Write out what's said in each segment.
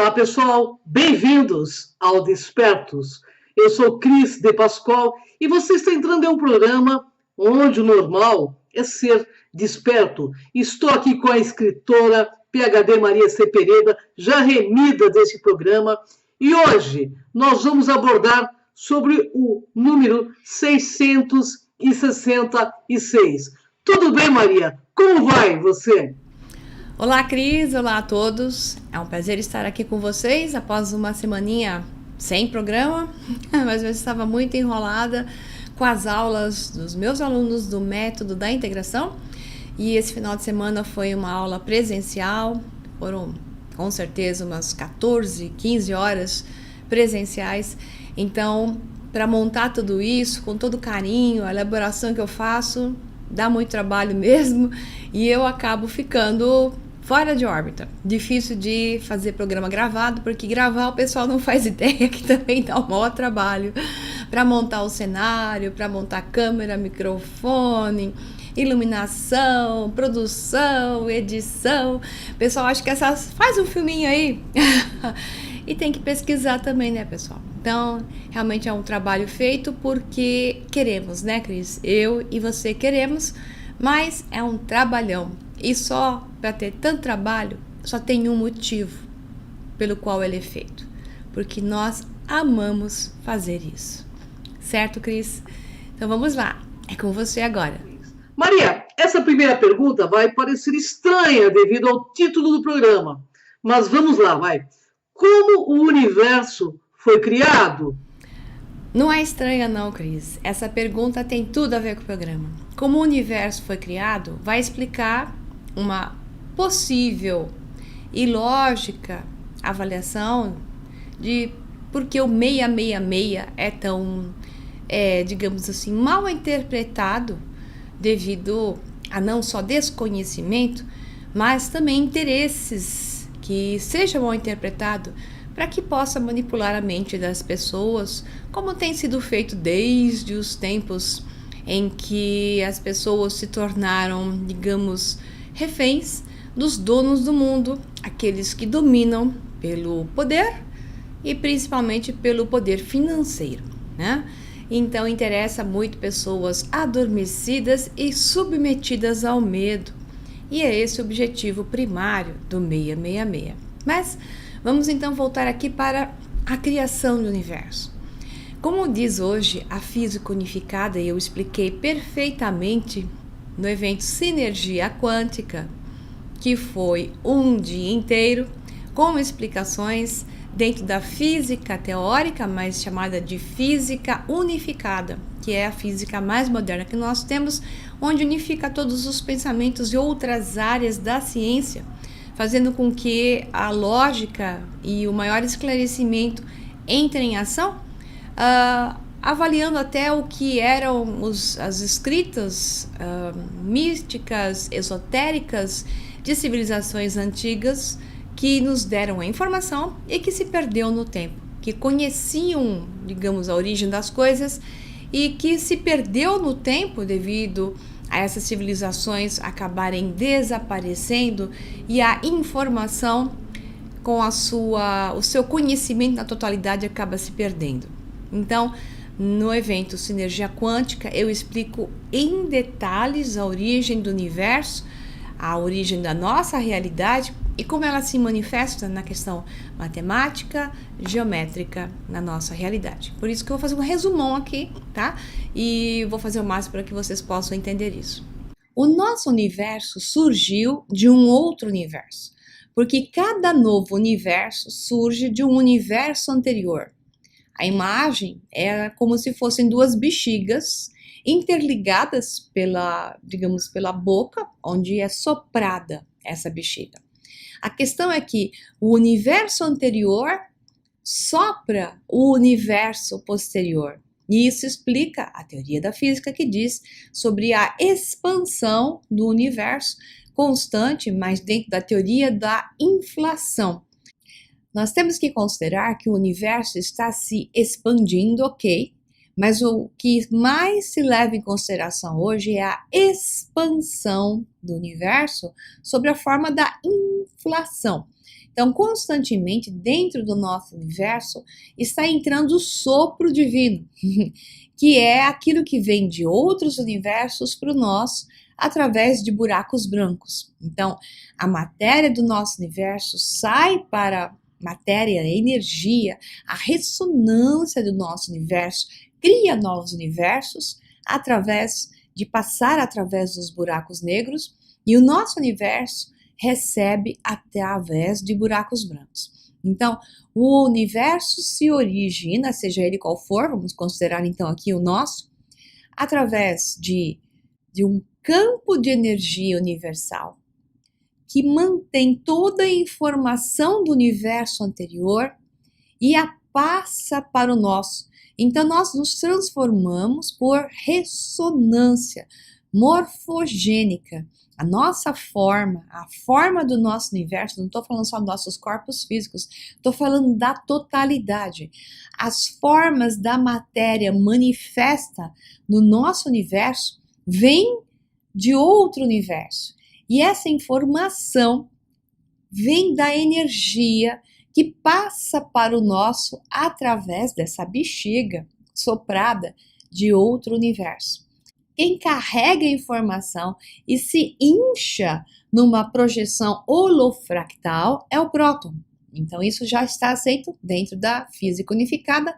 Olá, pessoal, bem-vindos ao Despertos. Eu sou Cris de Pascoal e você está entrando em um programa onde o normal é ser desperto. Estou aqui com a escritora PhD Maria C. Pereira, já remida desse programa, e hoje nós vamos abordar sobre o número 666. Tudo bem, Maria? Como vai você? Olá, Cris. Olá a todos. É um prazer estar aqui com vocês após uma semaninha sem programa, mas eu estava muito enrolada com as aulas dos meus alunos do método da integração. E esse final de semana foi uma aula presencial, foram com certeza umas 14, 15 horas presenciais. Então, para montar tudo isso, com todo carinho, a elaboração que eu faço, dá muito trabalho mesmo, e eu acabo ficando fora de órbita. Difícil de fazer programa gravado, porque gravar o pessoal não faz ideia, que também dá um maior trabalho para montar o cenário, para montar câmera, microfone, iluminação, produção, edição. O pessoal acha que essas faz um filminho aí. E tem que pesquisar também, né, pessoal? Então, realmente é um trabalho feito porque queremos, né, Cris? Eu e você queremos, mas é um trabalhão. E só para ter tanto trabalho, só tem um motivo pelo qual ele é feito. Porque nós amamos fazer isso. Certo, Cris? Então vamos lá. É com você agora. Maria, essa primeira pergunta vai parecer estranha devido ao título do programa, mas vamos lá, vai. Como o universo foi criado? Não é estranha não, Cris. Essa pergunta tem tudo a ver com o programa. Como o universo foi criado, vai explicar uma possível e lógica avaliação de por que o 666 é tão, digamos assim, mal interpretado devido a não só desconhecimento, mas também interesses que seja mal interpretado para que possa manipular a mente das pessoas, como tem sido feito desde os tempos em que as pessoas se tornaram, digamos, reféns dos donos do mundo, aqueles que dominam pelo poder e principalmente pelo poder financeiro, né? Então interessa muito pessoas adormecidas e submetidas ao medo. E é esse o objetivo primário do 666. Mas vamos então voltar aqui para a criação do universo. Como diz hoje a física unificada, e eu expliquei perfeitamente no evento Sinergia Quântica, que foi um dia inteiro, com explicações dentro da física teórica, mas chamada de física unificada, que é a física mais moderna que nós temos, onde unifica todos os pensamentos e outras áreas da ciência, fazendo com que a lógica e o maior esclarecimento entrem em ação, avaliando até o que eram as escritas místicas, esotéricas de civilizações antigas que nos deram a informação e que se perdeu no tempo, que conheciam, digamos, a origem das coisas e que se perdeu no tempo devido a essas civilizações acabarem desaparecendo e a informação com o seu conhecimento na totalidade acaba se perdendo. Então, no evento Sinergia Quântica, eu explico em detalhes a origem do universo, a origem da nossa realidade e como ela se manifesta na questão matemática, geométrica na nossa realidade. Por isso que eu vou fazer um resumão aqui, tá? E vou fazer o máximo para que vocês possam entender isso. O nosso universo surgiu de um outro universo, porque cada novo universo surge de um universo anterior. A imagem é como se fossem duas bexigas interligadas digamos, pela boca, onde é soprada essa bexiga. A questão é que o universo anterior sopra o universo posterior. E isso explica a teoria da física que diz sobre a expansão do universo constante, mas dentro da teoria da inflação. Nós temos que considerar que o universo está se expandindo, ok? Mas o que mais se leva em consideração hoje é a expansão do universo sob a forma da inflação. Então, constantemente, dentro do nosso universo, está entrando o sopro divino, que é aquilo que vem de outros universos para o nosso, através de buracos brancos. Então, a matéria do nosso universo sai para a matéria, a energia, a ressonância do nosso universo, cria novos universos através de passar através dos buracos negros, e o nosso universo recebe através de buracos brancos. Então, o universo se origina, seja ele qual for, vamos considerar então aqui o nosso, através de um campo de energia universal que mantém toda a informação do universo anterior e a passa para o nosso. Então, nós nos transformamos por ressonância morfogênica. A nossa forma, a forma do nosso universo, não estou falando só dos nossos corpos físicos, estou falando da totalidade. As formas da matéria manifesta no nosso universo vêm de outro universo. E essa informação vem da energia que passa para o nosso através dessa bexiga soprada de outro universo. Quem carrega a informação e se incha numa projeção holofractal é o próton. Então, isso já está aceito dentro da física unificada.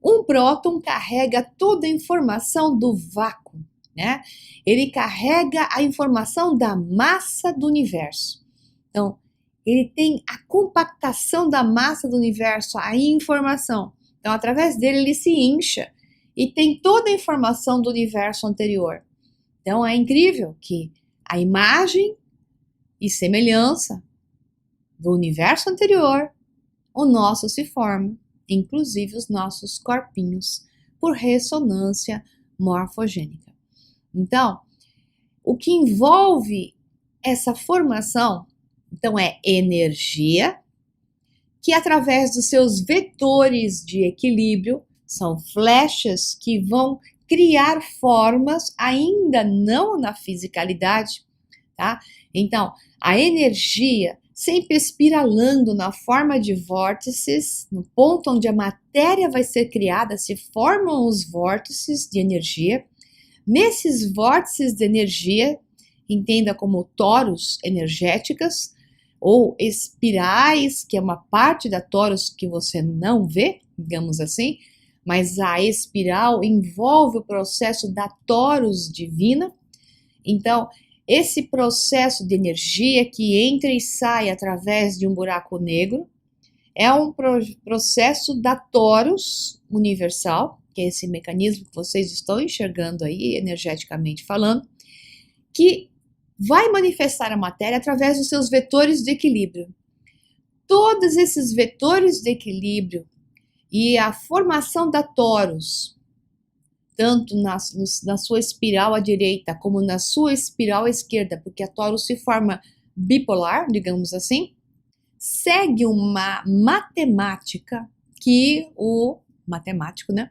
Um próton carrega toda a informação do vácuo, né? Ele carrega a informação da massa do universo. Então, ele tem a compactação da massa do universo, a informação. Então, através dele, ele se incha e tem toda a informação do universo anterior. Então, é incrível que a imagem e semelhança do universo anterior, o nosso se forma, inclusive os nossos corpinhos, por ressonância morfogênica. Então, o que envolve essa formação, então, é energia, que através dos seus vetores de equilíbrio, são flechas que vão criar formas ainda não na fisicalidade, tá? Então, a energia sempre espiralando na forma de vórtices, no ponto onde a matéria vai ser criada, se formam os vórtices de energia. Nesses vórtices de energia, entenda como toros energéticas, ou espirais, que é uma parte da torus que você não vê, digamos assim, mas a espiral envolve o processo da torus divina. Então, esse processo de energia que entra e sai através de um buraco negro é um processo da torus universal, que é esse mecanismo que vocês estão enxergando aí, energeticamente falando, que vai manifestar a matéria através dos seus vetores de equilíbrio. Todos esses vetores de equilíbrio e a formação da torus, tanto na sua espiral à direita como na sua espiral à esquerda, porque a torus se forma bipolar, digamos assim, segue uma matemática que o matemático, né?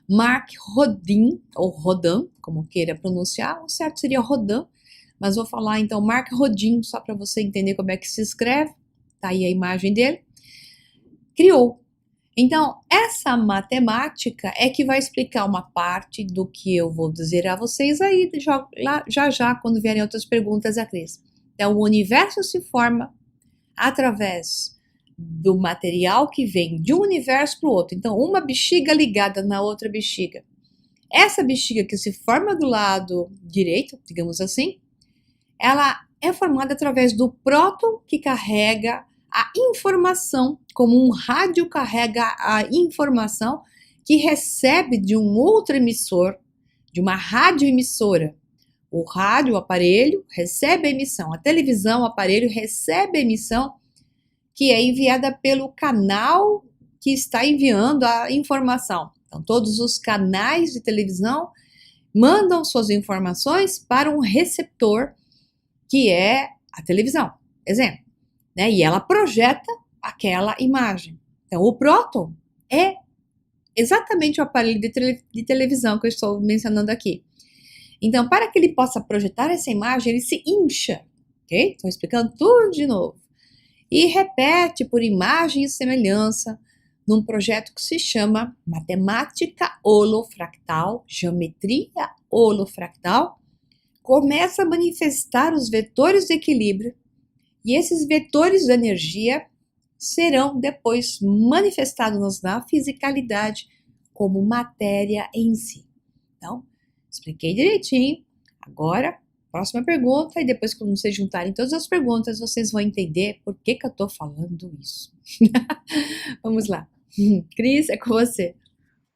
Mark Rodin, ou Rodin, como queira pronunciar, o certo seria Rodin, mas vou falar então Mark Rodin, só para você entender como é que se escreve, tá aí a imagem dele, criou. Então, essa matemática é que vai explicar uma parte do que eu vou dizer a vocês aí, já, quando vierem outras perguntas a Cris. Então, o universo se forma através do material que vem de um universo para o outro. Então, uma bexiga ligada na outra bexiga. Essa bexiga que se forma do lado direito, digamos assim, ela é formada através do próton que carrega a informação, como um rádio carrega a informação que recebe de um outro emissor, de uma radioemissora. O rádio, o aparelho, recebe a emissão. A televisão, o aparelho, recebe a emissão que é enviada pelo canal que está enviando a informação. Então, todos os canais de televisão mandam suas informações para um receptor, que é a televisão, exemplo, né? E ela projeta aquela imagem. Então, o próton é exatamente o aparelho de televisão que eu estou mencionando aqui. Então, para que ele possa projetar essa imagem, ele se incha, ok? Estou explicando tudo de novo. E repete por imagem e semelhança num projeto que se chama Matemática Holofractal, Geometria Holofractal, começa a manifestar os vetores de equilíbrio e esses vetores de energia serão depois manifestados na fisicalidade como matéria em si. Então, expliquei direitinho. Agora, próxima pergunta, e depois quando vocês juntarem todas as perguntas, vocês vão entender por que eu tô falando isso. Vamos lá. Cris, é com você.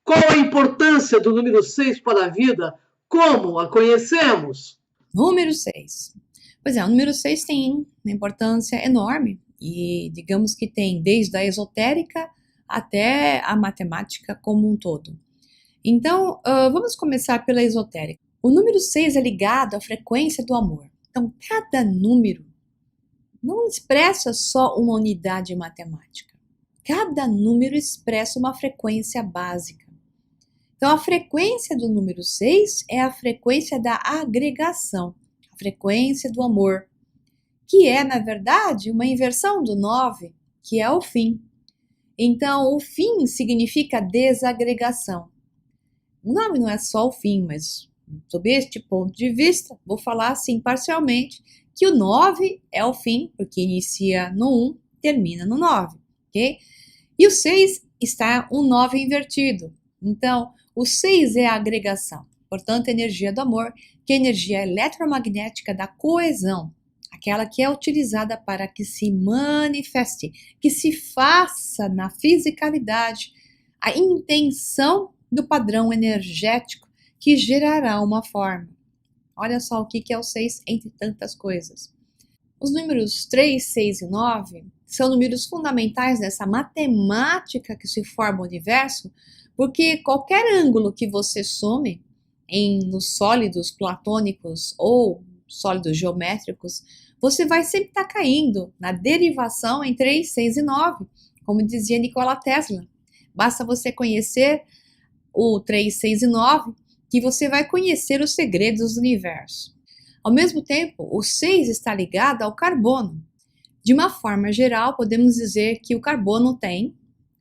Qual a importância do número 6 para a vida? Como a conhecemos? Número 6. Pois é, o número 6 tem uma importância enorme e digamos que tem desde a esotérica até a matemática como um todo. Então, vamos começar pela esotérica. O número 6 é ligado à frequência do amor. Então, cada número não expressa só uma unidade matemática. Cada número expressa uma frequência básica. Então, a frequência do número 6 é a frequência da agregação, a frequência do amor, que é, na verdade, uma inversão do 9, que é o fim. Então, o fim significa desagregação. O 9 não é só o fim, mas sob este ponto de vista, vou falar assim parcialmente, que o 9 é o fim, porque inicia no 1, termina no 9, ok? E o 6 está um 9 invertido. Então, o 6 é a agregação, portanto, a energia do amor, que é a energia eletromagnética da coesão, aquela que é utilizada para que se manifeste, que se faça na fisicalidade a intenção do padrão energético que gerará uma forma. Olha só o que é o 6 entre tantas coisas. Os números 3, 6 e 9 são números fundamentais nessa matemática que se forma o universo, porque qualquer ângulo que você some nos sólidos platônicos ou sólidos geométricos, você vai sempre estar caindo na derivação em 3, 6 e 9, como dizia Nikola Tesla. Basta você conhecer o 3, 6 e 9, que você vai conhecer os segredos do universo. Ao mesmo tempo, o 6 está ligado ao carbono. De uma forma geral, podemos dizer que o carbono tem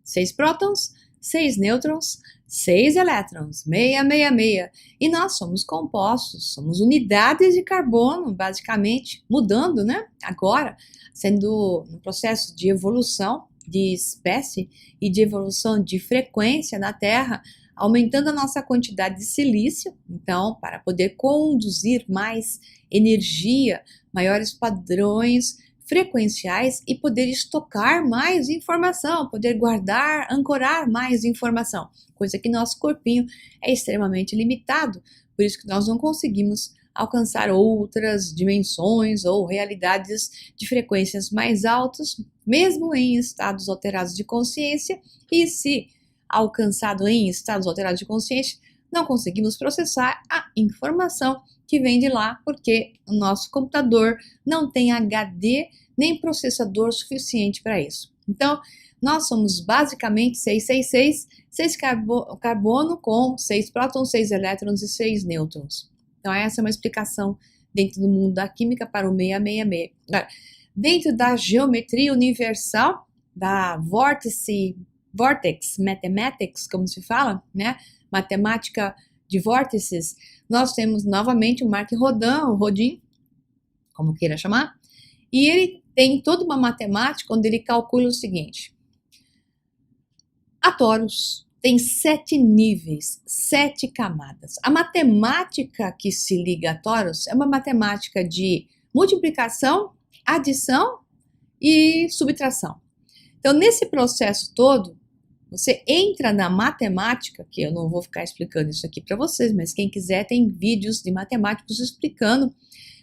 6 prótons, 6 nêutrons, 6 elétrons, 666. E nós somos compostos, somos unidades de carbono, basicamente, mudando, né? Agora, sendo no processo de evolução de espécie e de evolução de frequência na Terra, aumentando a nossa quantidade de silício, então, para poder conduzir mais energia, maiores padrões frequenciais e poder estocar mais informação, poder guardar, ancorar mais informação, coisa que nosso corpinho é extremamente limitado, por isso que nós não conseguimos alcançar outras dimensões ou realidades de frequências mais altas, mesmo em estados alterados de consciência, e se alcançado em estados alterados de consciência, não conseguimos processar a informação que vem de lá, porque o nosso computador não tem HD nem processador suficiente para isso. Então, nós somos basicamente 666, 6 carbono com 6 prótons, 6 elétrons e 6 nêutrons. Então, essa é uma explicação dentro do mundo da química para o 666. Agora, dentro da geometria universal, da Vortex Mathematics, como se fala, né? Matemática de vórtices, nós temos novamente o Marc Rodin, como queira chamar, e ele tem toda uma matemática onde ele calcula o seguinte: a torus tem 7 níveis, 7 camadas. A matemática que se liga a torus é uma matemática de multiplicação, adição e subtração. Então, nesse processo todo, você entra na matemática, que eu não vou ficar explicando isso aqui para vocês, mas quem quiser tem vídeos de matemáticos explicando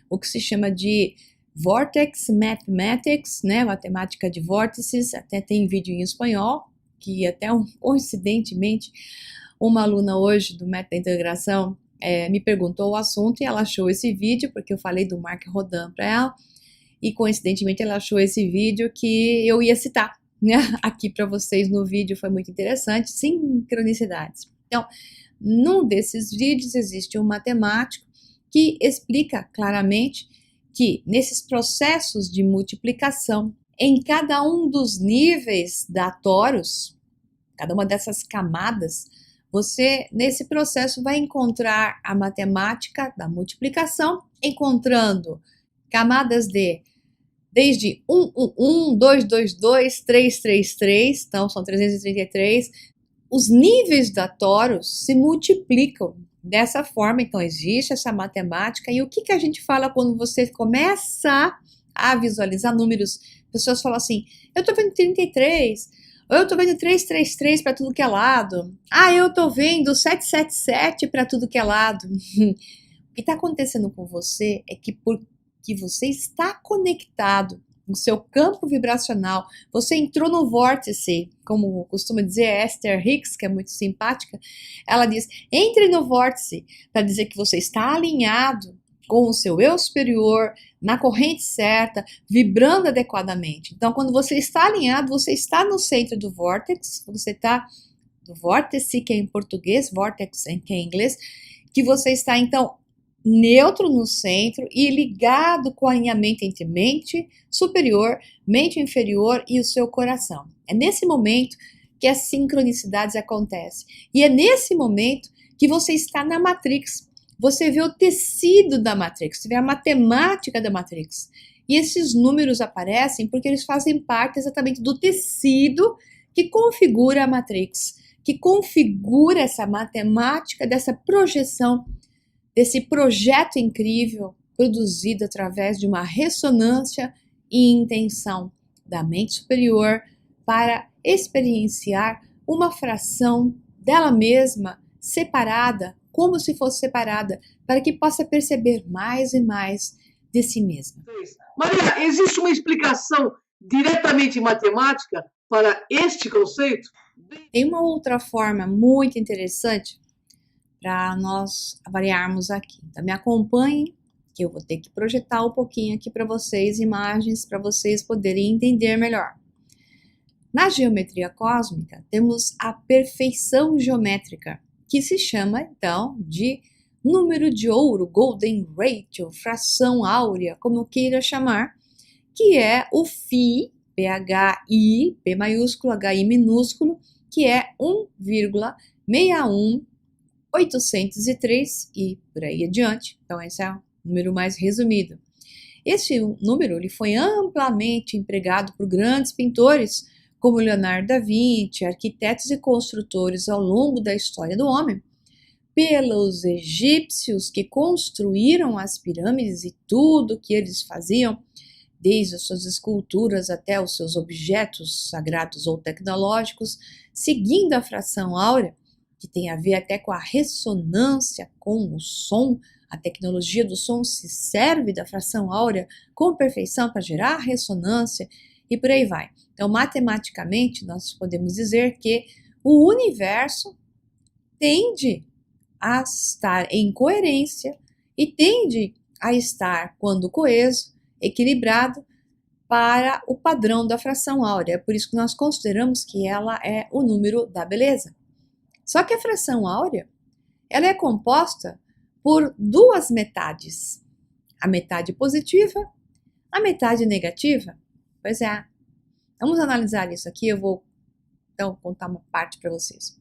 o que se chama de Vortex Mathematics, né? Matemática de vórtices, até tem vídeo em espanhol, que até coincidentemente uma aluna hoje do Método da Integração me perguntou o assunto e ela achou esse vídeo, porque eu falei do Marc Rodin para ela, e coincidentemente ela achou esse vídeo que eu ia citar. aqui para vocês no vídeo, foi muito interessante, sincronicidades. Então, num desses vídeos existe um matemático que explica claramente que nesses processos de multiplicação, em cada um dos níveis da torus, cada uma dessas camadas, você, nesse processo, vai encontrar a matemática da multiplicação, encontrando camadas desde 1, 1, 1, 2, 2, 2, 3, 3, 3, então são 333. Os níveis da torus se multiplicam dessa forma, então existe essa matemática. E o que a gente fala quando você começa a visualizar números? Pessoas falam assim, eu tô vendo 33, ou eu tô vendo 333 para tudo que é lado. Ah, eu tô vendo 777 para tudo que é lado. O que está acontecendo com você é que porque você está conectado no seu campo vibracional, você entrou no vórtice, como costuma dizer Esther Hicks, que é muito simpática, ela diz, entre no vórtice, para dizer que você está alinhado com o seu eu superior, na corrente certa, vibrando adequadamente. Então, quando você está alinhado, você está no centro do vórtice, você está do vórtice, que é em português, vortex, que é em inglês, que você está, então, neutro no centro e ligado com o alinhamento entre mente superior, mente inferior e o seu coração. É nesse momento que as sincronicidades acontecem. E é nesse momento que você está na Matrix. Você vê o tecido da Matrix, você vê a matemática da Matrix. E esses números aparecem porque eles fazem parte exatamente do tecido que configura a Matrix, que configura essa matemática dessa projeção, desse projeto incrível produzido através de uma ressonância e intenção da mente superior para experienciar uma fração dela mesma separada, como se fosse separada, para que possa perceber mais e mais de si mesma. Maria, existe uma explicação diretamente matemática para este conceito? Tem uma outra forma muito interessante para nós avaliarmos aqui. Então, me acompanhem, que eu vou ter que projetar um pouquinho aqui para vocês, imagens, para vocês poderem entender melhor. Na geometria cósmica, temos a perfeição geométrica, que se chama, então, de número de ouro, golden ratio, fração áurea, como queira chamar, que é o Φ, PHI, P maiúsculo, HI minúsculo, que é 1,61803 e por aí adiante. Então, esse é o número mais resumido. Esse número ele foi amplamente empregado por grandes pintores, como Leonardo da Vinci, arquitetos e construtores ao longo da história do homem, pelos egípcios que construíram as pirâmides e tudo que eles faziam, desde as suas esculturas até os seus objetos sagrados ou tecnológicos, seguindo a fração áurea, que tem a ver até com a ressonância com o som. A tecnologia do som se serve da fração áurea com perfeição para gerar ressonância e por aí vai. Então, matematicamente, nós podemos dizer que o universo tende a estar em coerência e tende a estar, quando coeso, equilibrado, para o padrão da fração áurea. É por isso que nós consideramos que ela é o número da beleza. Só que a fração áurea, ela é composta por duas metades. A metade positiva, a metade negativa. Pois é. Vamos analisar isso aqui, eu vou então contar uma parte para vocês.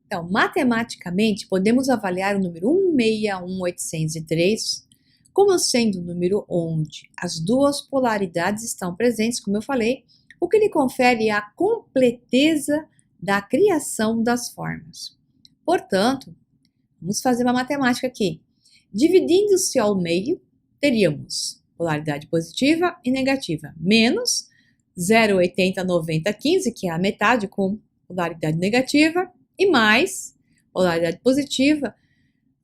Então, matematicamente, podemos avaliar o número 1,61803 como sendo um número onde as duas polaridades estão presentes, como eu falei, o que lhe confere a completeza da criação das formas. Portanto, vamos fazer uma matemática aqui. Dividindo-se ao meio, teríamos polaridade positiva e negativa, menos 0,80, 90, 15, que é a metade com polaridade negativa, e mais polaridade positiva,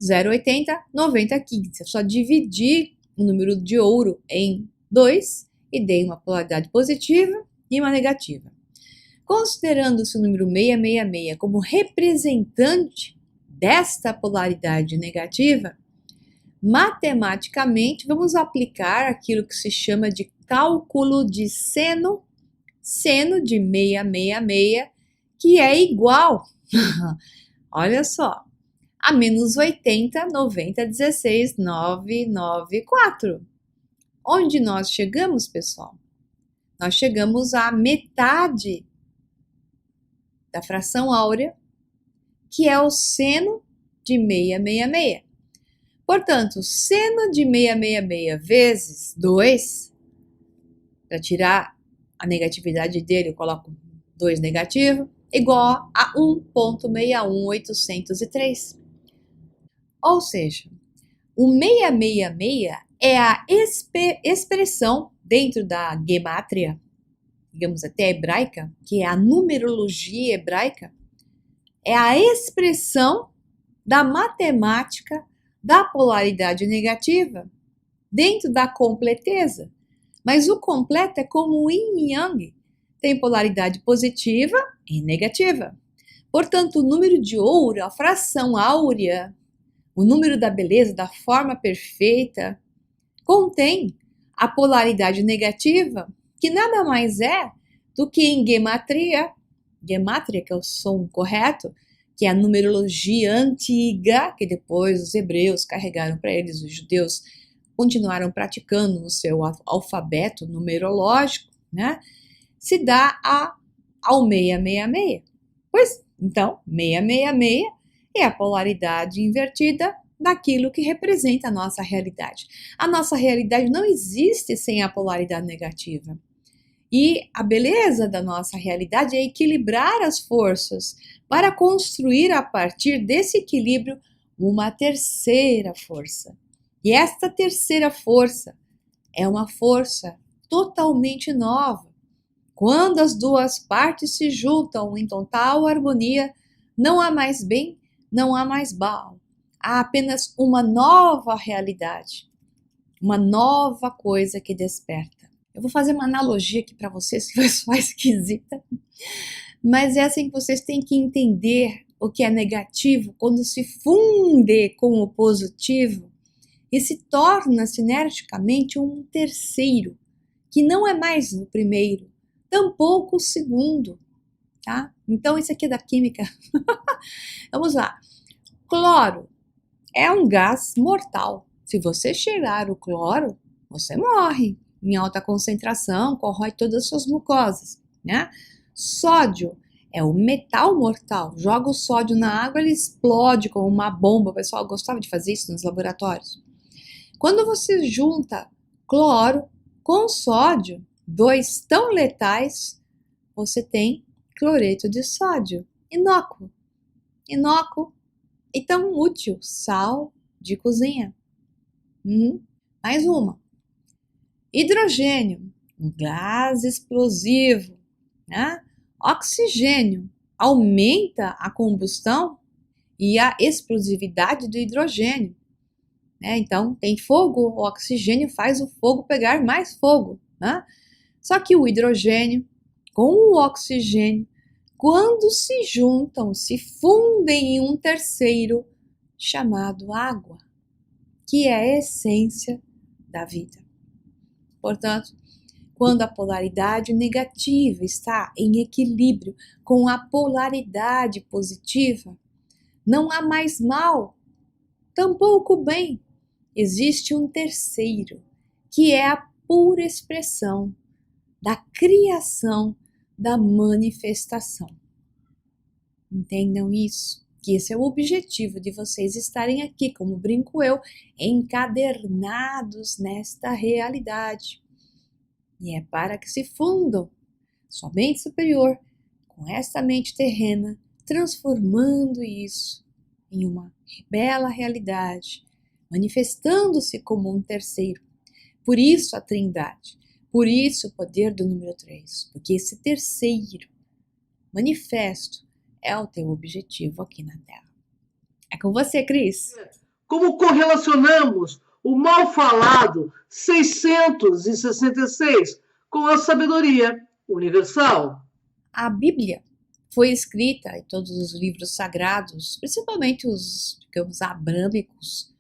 0,80, 90, 15. É só dividir o número de ouro em 2 e dei uma polaridade positiva e uma negativa. Considerando-se o número 666 como representante desta polaridade negativa, matematicamente vamos aplicar aquilo que se chama de cálculo de seno seno de 666, que é igual, olha só, a menos 80, 90, 16, 994. Onde nós chegamos, pessoal? Nós chegamos à metade da fração áurea, que é o seno de 666. Portanto, seno de 666 vezes 2, para tirar a negatividade dele, eu coloco 2 negativo, igual a 1,61803. Ou seja, o 666 é a expressão dentro da gemátria, digamos até hebraica, que é a numerologia hebraica, é a expressão da matemática da polaridade negativa dentro da completeza. Mas o completo é como o yin e yang, tem polaridade positiva e negativa. Portanto, o número de ouro, a fração áurea, o número da beleza, da forma perfeita, contém a polaridade negativa, que nada mais é do que em gematria, que é o som correto, que é a numerologia antiga, que depois os hebreus carregaram para eles, os judeus continuaram praticando no seu alfabeto numerológico, né? Se dá ao 666. Pois, então, 666 é a polaridade invertida daquilo que representa a nossa realidade. A nossa realidade não existe sem a polaridade negativa. E a beleza da nossa realidade é equilibrar as forças para construir a partir desse equilíbrio uma terceira força. E esta terceira força é uma força totalmente nova. Quando as duas partes se juntam em total harmonia, não há mais bem, não há mais mal. Há apenas uma nova realidade, uma nova coisa que desperta. Eu vou fazer uma analogia aqui para vocês que vai soar esquisita, mas é assim que vocês têm que entender o que é negativo quando se funde com o positivo e se torna sinergicamente um terceiro, que não é mais o primeiro, tampouco o segundo, tá? Então isso aqui é da química. Vamos lá. Cloro é um gás mortal. Se você cheirar o cloro, você morre. Em alta concentração, corrói todas as suas mucosas, né? Sódio é o metal mortal. Joga o sódio na água, ele explode como uma bomba. O pessoal gostava de fazer isso nos laboratórios. Quando você junta cloro com sódio, dois tão letais, você tem cloreto de sódio, inócuo. Inócuo e tão útil, sal de cozinha. Mais uma. Hidrogênio, um gás explosivo, né? Oxigênio aumenta a combustão e a explosividade do hidrogênio. Então, tem fogo, o oxigênio faz o fogo pegar mais fogo. Né? Só que o hidrogênio com o oxigênio, quando se juntam, se fundem em um terceiro chamado água, que é a essência da vida. Portanto, quando a polaridade negativa está em equilíbrio com a polaridade positiva, não há mais mal, tampouco bem. Existe um terceiro, que é a pura expressão da criação, da manifestação. Entendam isso, que esse é o objetivo de vocês estarem aqui, como brinco eu, encadernados nesta realidade. E é para que se fundam sua mente superior com esta mente terrena, transformando isso em uma bela realidade, manifestando-se como um terceiro. Por isso a Trindade, por isso o poder do número 3, porque esse terceiro manifesto é o teu objetivo aqui na Terra. É com você, Cris. Como correlacionamos o mal falado 666 com a sabedoria universal? A Bíblia foi escrita em todos os livros sagrados, principalmente os, digamos, abrâmicos,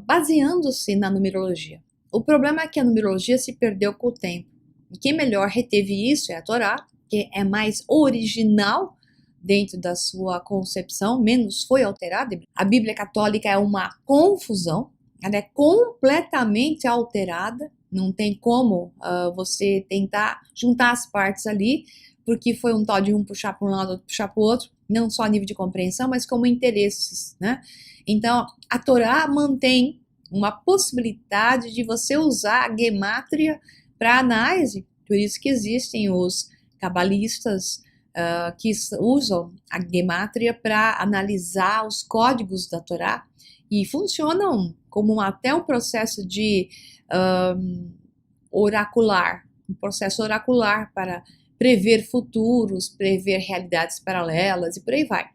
baseando-se na numerologia. O problema é que a numerologia se perdeu com o tempo. E quem melhor reteve isso é a Torá, que é mais original dentro da sua concepção, menos foi alterada. A Bíblia católica é uma confusão, ela é completamente alterada, não tem como você tentar juntar as partes ali, porque foi um tal de um puxar para um lado, outro puxar para o outro, não só a nível de compreensão, mas como interesses, né? Então, a Torá mantém uma possibilidade de você usar a gemátria para análise, por isso que existem os cabalistas que usam a gemátria para analisar os códigos da Torá e funcionam como até um processo de oracular, um processo oracular para prever futuros, prever realidades paralelas e por aí vai.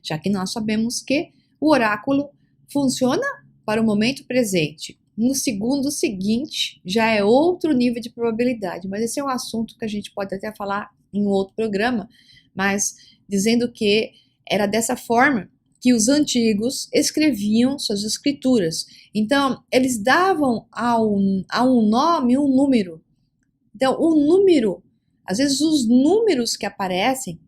Já que nós sabemos que o oráculo funciona para o momento presente. No segundo seguinte, já é outro nível de probabilidade, mas esse é um assunto que a gente pode até falar em um outro programa, mas dizendo que era dessa forma que os antigos escreviam suas escrituras. Então, eles davam a um nome um número. Então, o número, às vezes os números que aparecem,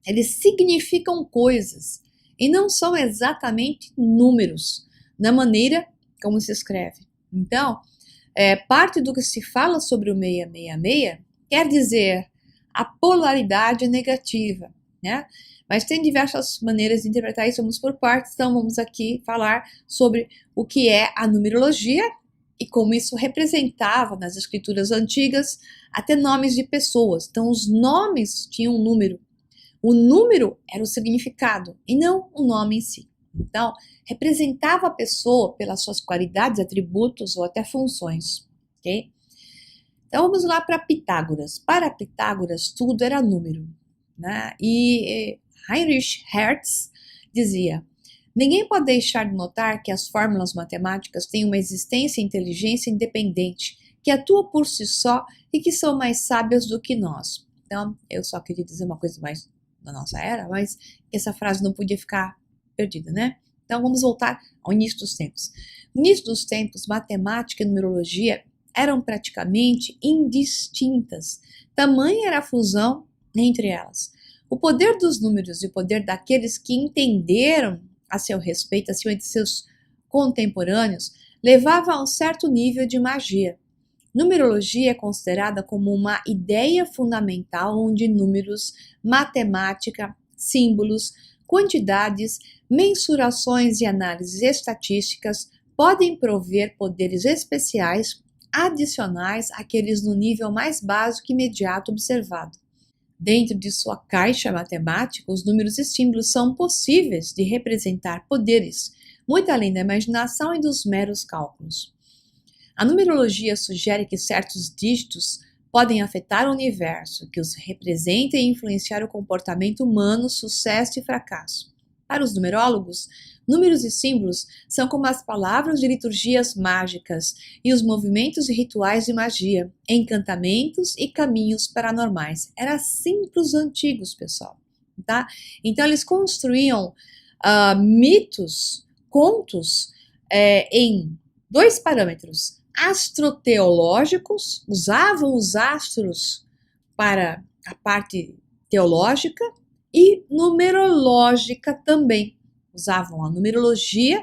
eles significam coisas e não são exatamente números, na maneira como se escreve. Então, parte do que se fala sobre o 666 quer dizer a polaridade negativa, né? Mas tem diversas maneiras de interpretar isso, vamos por partes, então vamos aqui falar sobre o que é a numerologia e como isso representava nas escrituras antigas até nomes de pessoas. Então, os nomes tinham um número. O número era o significado e não o nome em si. Então, representava a pessoa pelas suas qualidades, atributos ou até funções, ok? Então, vamos lá para Pitágoras. Para Pitágoras, tudo era número, né? E Heinrich Hertz dizia: ninguém pode deixar de notar que as fórmulas matemáticas têm uma existência e inteligência independente, que atua por si só e que são mais sábias do que nós. Então, eu só queria dizer uma coisa mais da nossa era, mas essa frase não podia ficar perdida, né? Então, vamos voltar ao início dos tempos. No início dos tempos, matemática e numerologia eram praticamente indistintas. Tamanha era a fusão entre elas. O poder dos números e o poder daqueles que entenderam a seu respeito, acima de seus contemporâneos, levava a um certo nível de magia. Numerologia é considerada como uma ideia fundamental onde números, matemática, símbolos, quantidades, mensurações e análises estatísticas podem prover poderes especiais adicionais àqueles no nível mais básico e imediato observado. Dentro de sua caixa matemática, os números e símbolos são possíveis de representar poderes, muito além da imaginação e dos meros cálculos. A numerologia sugere que certos dígitos podem afetar o universo, que os representem e influenciar o comportamento humano, sucesso e fracasso. Para os numerólogos, números e símbolos são como as palavras de liturgias mágicas e os movimentos e rituais de magia, encantamentos e caminhos paranormais. Era assim para os antigos, pessoal. Tá? Então, eles construíam mitos, contos em dois parâmetros: astroteológicos, usavam os astros para a parte teológica, e numerológica também. Usavam a numerologia,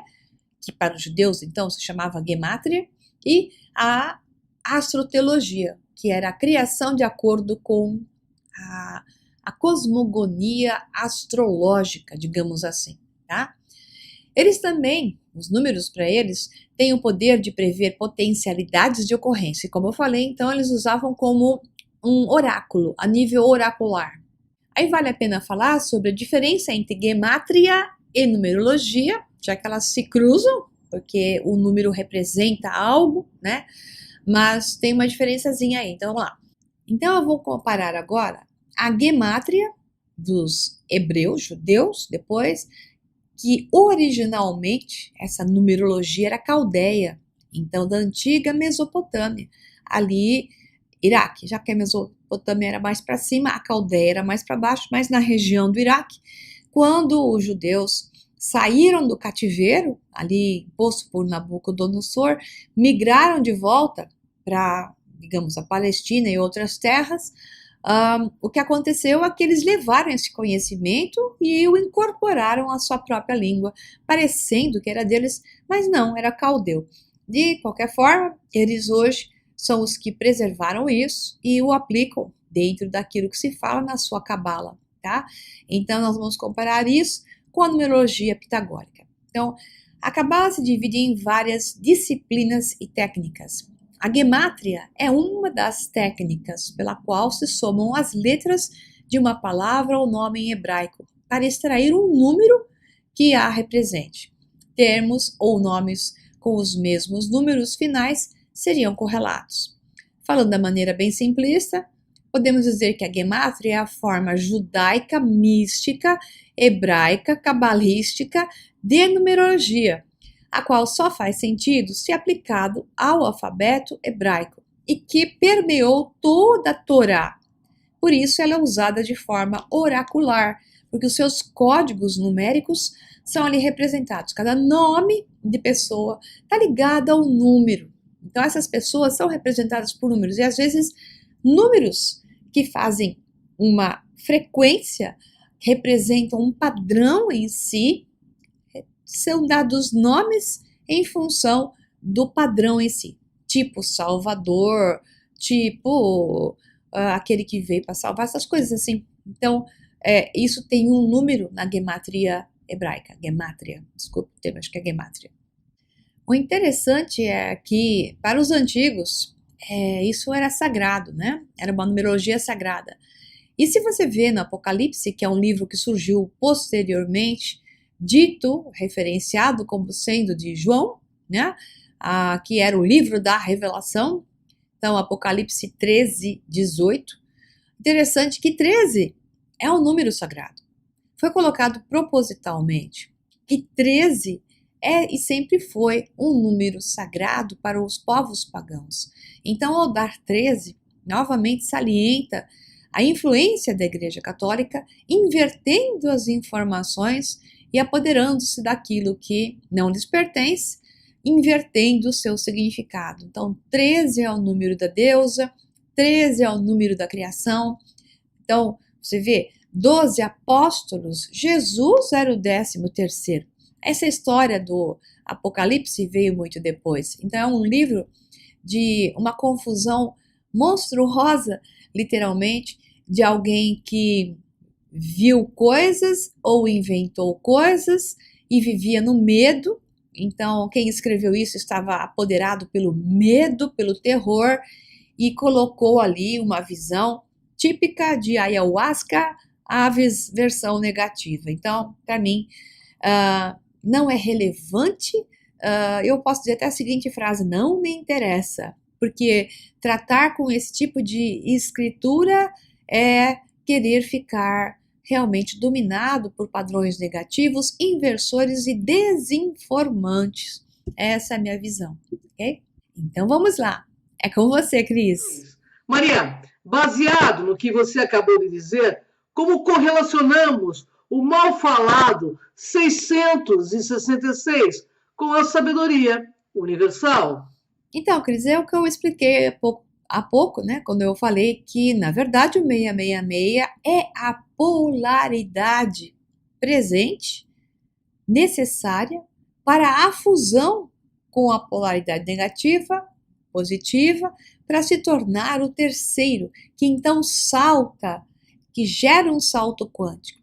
que para os judeus então se chamava gemátria, e a astroteologia, que era a criação de acordo com a cosmogonia astrológica, digamos assim, tá? Eles também, os números para eles, têm o poder de prever potencialidades de ocorrência. E como eu falei, então eles usavam como um oráculo, a nível oracular. Aí vale a pena falar sobre a diferença entre gemátria e numerologia, já que elas se cruzam, porque o número representa algo, né? Mas tem uma diferençazinha aí, então vamos lá. Então eu vou comparar agora a gemátria dos hebreus, judeus, depois, que originalmente essa numerologia era caldeia, então da antiga Mesopotâmia, ali Iraque, já que a Mesopotâmia era mais para cima, a caldeia era mais para baixo, mas na região do Iraque, quando os judeus saíram do cativeiro, ali imposto por Nabucodonosor, migraram de volta para digamos, a Palestina e outras terras, o que aconteceu é que eles levaram esse conhecimento e o incorporaram à sua própria língua, parecendo que era deles, mas não, era caldeu. De qualquer forma, eles hoje são os que preservaram isso e o aplicam dentro daquilo que se fala na sua cabala, tá? Então, nós vamos comparar isso com a numerologia pitagórica. Então, a cabala se divide em várias disciplinas e técnicas. A gemátria é uma das técnicas pela qual se somam as letras de uma palavra ou nome em hebraico para extrair um número que a represente. Termos ou nomes com os mesmos números finais seriam correlatos. Falando da maneira bem simplista, podemos dizer que a gemátria é a forma judaica, mística, hebraica, cabalística de numerologia, a qual só faz sentido se aplicado ao alfabeto hebraico e que permeou toda a Torá. Por isso ela é usada de forma oracular, porque os seus códigos numéricos são ali representados. Cada nome de pessoa está ligado ao número. Então essas pessoas são representadas por números e às vezes números que fazem uma frequência representam um padrão em si. São dados nomes em função do padrão em si, tipo Salvador, tipo aquele que veio para salvar, essas coisas assim. Então, isso tem um número na gematria hebraica, desculpe o termo, acho que é gematria. O interessante é que, para os antigos, isso era sagrado, né? Era uma numerologia sagrada. E se você vê no Apocalipse, que é um livro que surgiu posteriormente, dito, referenciado como sendo de João, né? Que era o livro da revelação, então Apocalipse 13, 18. Interessante que 13 é um número sagrado. Foi colocado propositalmente. E 13 é e sempre foi um número sagrado para os povos pagãos. Então, ao dar 13, novamente salienta a influência da Igreja Católica, invertendo as informações e apoderando-se daquilo que não lhes pertence, invertendo o seu significado. Então, 13 é o número da deusa, 13 é o número da criação. Então, você vê, 12 apóstolos, Jesus era o 13º. Essa história do Apocalipse veio muito depois. Então, é um livro de uma confusão monstruosa, literalmente, de alguém que viu coisas ou inventou coisas e vivia no medo. Então, quem escreveu isso estava apoderado pelo medo, pelo terror e colocou ali uma visão típica de ayahuasca, a versão negativa. Então, para mim, não é relevante. Eu posso dizer até a seguinte frase: não me interessa, porque tratar com esse tipo de escritura é querer ficar realmente dominado por padrões negativos, inversores e desinformantes. Essa é a minha visão, ok? Então vamos lá. É com você, Cris. Maria, baseado no que você acabou de dizer, como correlacionamos o mal falado 666 com a sabedoria universal? Então, Cris, é o que eu expliquei há pouco, né, quando eu falei que, na verdade, o 666 é a polaridade presente, necessária, para a fusão com a polaridade negativa, positiva, para se tornar o terceiro, que então salta, que gera um salto quântico.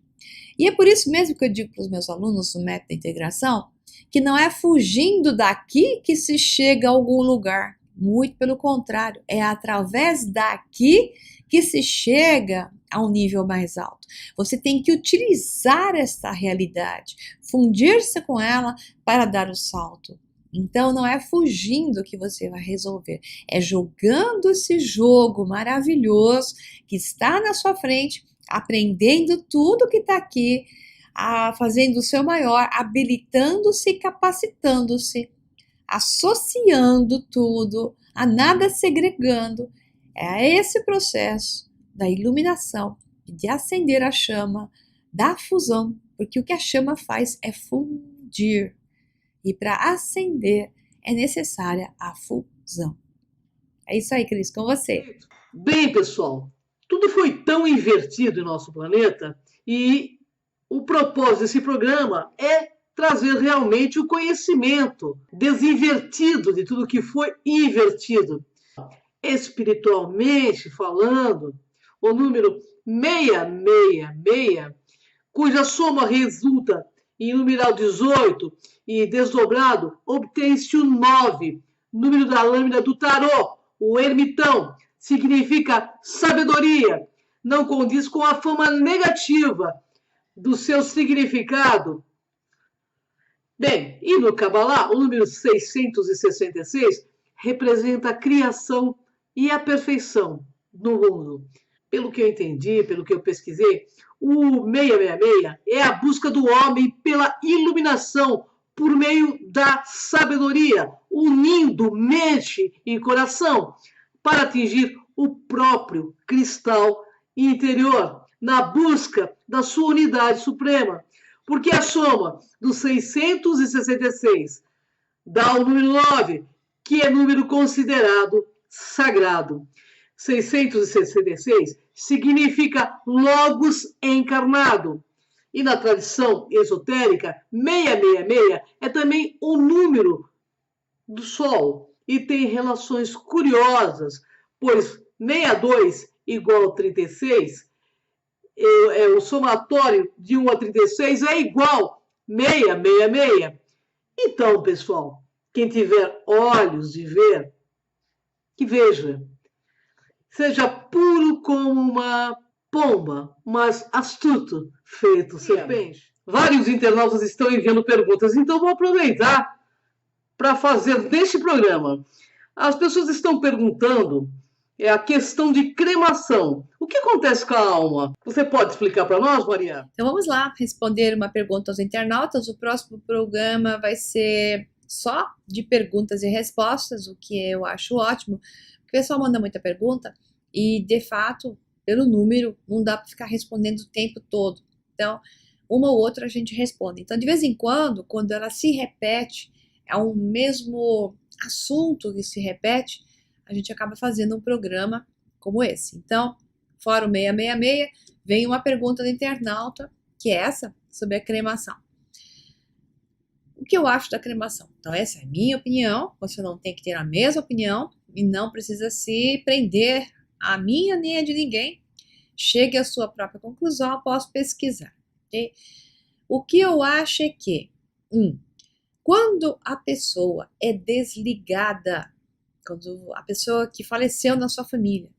E é por isso mesmo que eu digo para os meus alunos no método de integração, que não é fugindo daqui que se chega a algum lugar. Muito pelo contrário, é através daqui que se chega a um nível mais alto. Você tem que utilizar essa realidade, fundir-se com ela para dar o salto. Então não é fugindo que você vai resolver, é jogando esse jogo maravilhoso que está na sua frente, aprendendo tudo que está aqui, fazendo o seu maior, habilitando-se e capacitando-se, associando tudo, a nada segregando. É esse processo da iluminação, de acender a chama, da fusão, porque o que a chama faz é fundir. E para acender é necessária a fusão. É isso aí, Cris, com você. Bem, pessoal, tudo foi tão invertido em nosso planeta e o propósito desse programa é trazer realmente o conhecimento desinvertido de tudo que foi invertido. Espiritualmente falando, o número 666, cuja soma resulta em numeral 18 e desdobrado, obtém-se o 9, número da lâmina do tarô, o ermitão, significa sabedoria, não condiz com a fama negativa do seu significado. Bem, e no Kabbalah, o número 666 representa a criação e a perfeição no mundo. Pelo que eu entendi, pelo que eu pesquisei, o 666 é a busca do homem pela iluminação por meio da sabedoria, unindo mente e coração para atingir o próprio cristal interior, na busca da sua unidade suprema. Porque a soma dos 666 dá o número 9, que é número considerado sagrado. 666 significa Logos encarnado. E na tradição esotérica, 666 é também o número do Sol e tem relações curiosas, pois 62 igual a 36, o somatório de 1 a 36 é igual 666. Então, pessoal, quem tiver olhos de ver, que veja. Seja puro como uma pomba, mas astuto, feito serpente. Vários internautas estão enviando perguntas, então vou aproveitar para fazer neste programa. As pessoas estão perguntando a questão de cremação. O que acontece com a alma? Você pode explicar para nós, Maria? Então vamos lá responder uma pergunta aos internautas. O próximo programa vai ser só de perguntas e respostas, o que eu acho ótimo. O pessoal manda muita pergunta e, de fato, pelo número, não dá para ficar respondendo o tempo todo. Então, uma ou outra a gente responde. Então, de vez em quando ela se repete, é um mesmo assunto que se repete, a gente acaba fazendo um programa como esse. Então, fora o 666, vem uma pergunta do internauta, que é essa, sobre a cremação. O que eu acho da cremação? Então, essa é a minha opinião, você não tem que ter a mesma opinião e não precisa se prender a minha nem a de ninguém. Chegue à sua própria conclusão após pesquisar. Okay? O que eu acho é que, quando a pessoa é desligada, quando a pessoa que faleceu na sua família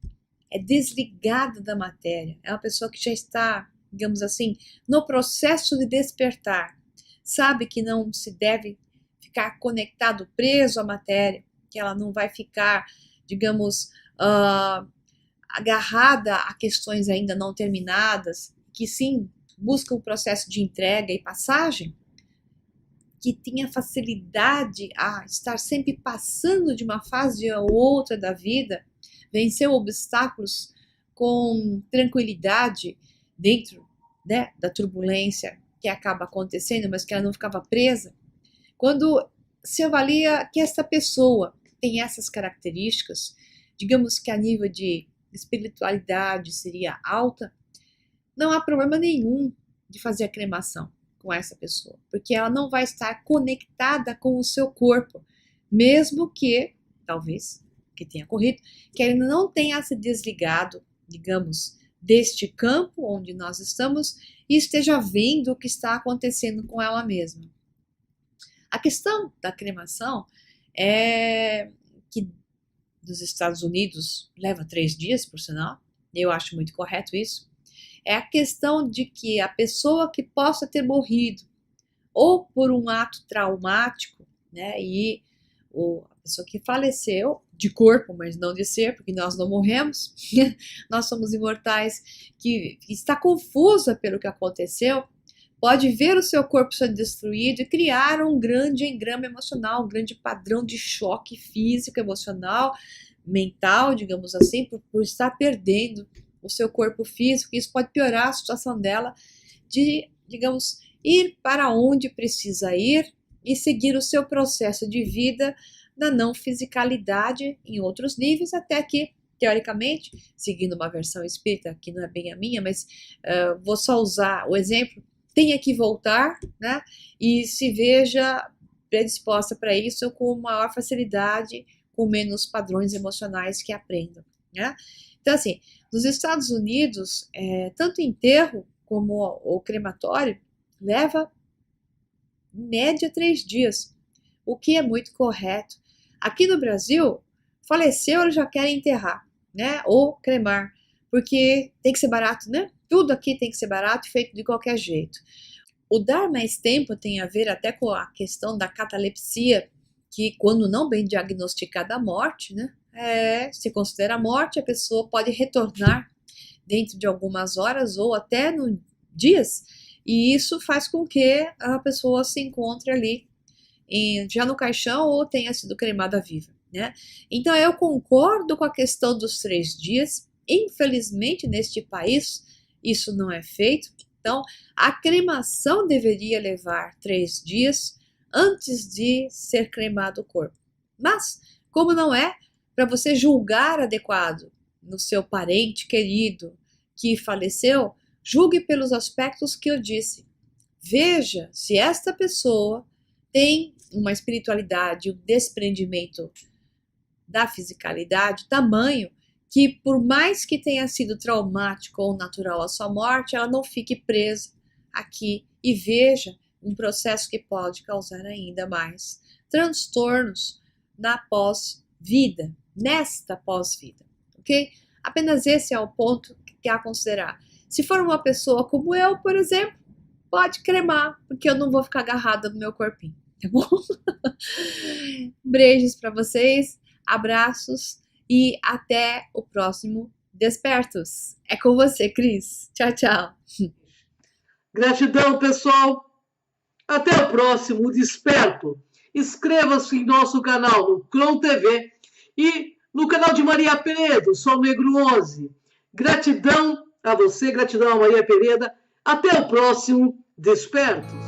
é desligada da matéria, é uma pessoa que já está, digamos assim, no processo de despertar, sabe que não se deve ficar conectado, preso à matéria, que ela não vai ficar, digamos, agarrada a questões ainda não terminadas, que sim busca um processo de entrega e passagem, que tenha facilidade a estar sempre passando de uma fase a outra da vida, vencer obstáculos com tranquilidade dentro, né, da turbulência que acaba acontecendo, mas que ela não ficava presa. Quando se avalia que essa pessoa tem essas características, digamos que a nível de espiritualidade seria alta, não há problema nenhum de fazer a cremação com essa pessoa, porque ela não vai estar conectada com o seu corpo, mesmo que, talvez, que tenha ocorrido, que ele não tenha se desligado, digamos, deste campo onde nós estamos e esteja vendo o que está acontecendo com ela mesma. A questão da cremação é que dos Estados Unidos leva 3 dias, por sinal, eu acho muito correto isso, é a questão de que a pessoa que possa ter morrido ou por um ato traumático, né, e a pessoa que faleceu de corpo, mas não de ser, porque nós não morremos, nós somos imortais, que está confusa pelo que aconteceu, pode ver o seu corpo sendo destruído e criar um grande engrama emocional, um grande padrão de choque físico, emocional, mental, digamos assim, por estar perdendo o seu corpo físico. Isso pode piorar a situação dela de, digamos, ir para onde precisa ir e seguir o seu processo de vida na não fisicalidade em outros níveis, até que, teoricamente, seguindo uma versão espírita, que não é bem a minha, mas vou só usar o exemplo, tenha que voltar, né, e se veja predisposta para isso com maior facilidade, com menos padrões emocionais que aprendam, né? Então, assim, nos Estados Unidos, tanto o enterro como o crematório leva, em média, 3 dias, o que é muito correto. Aqui no Brasil, faleceu, eles já querem enterrar, né? Ou cremar, porque tem que ser barato, né? Tudo aqui tem que ser barato e feito de qualquer jeito. O dar mais tempo tem a ver até com a questão da catalepsia, que quando não bem diagnosticada a morte, né? Se considera a morte, a pessoa pode retornar dentro de algumas horas ou até dias, e isso faz com que a pessoa se encontre ali já no caixão ou tenha sido cremada viva, né? Então eu concordo com a questão dos 3 dias. Infelizmente, neste país, isso não é feito. Então, a cremação deveria levar 3 dias antes de ser cremado o corpo. Mas, como não é, para você julgar adequado no seu parente querido que faleceu, julgue pelos aspectos que eu disse. Veja se esta pessoa tem uma espiritualidade, um desprendimento da fisicalidade, tamanho que, por mais que tenha sido traumático ou natural a sua morte, ela não fique presa aqui e veja um processo que pode causar ainda mais transtornos na pós-vida, nesta pós-vida, ok? Apenas esse é o ponto que há a considerar. Se for uma pessoa como eu, por exemplo, pode cremar, porque eu não vou ficar agarrada no meu corpinho, tá bom? Beijos para vocês, abraços e até o próximo Despertos. É com você, Cris. Tchau, tchau. Gratidão, pessoal. Até o próximo Desperto. Inscreva-se em nosso canal no Cron TV e no canal de Maria Peredo, Sol Negro 11. Gratidão a você, gratidão a Maria Peredo. Até o próximo Despertos.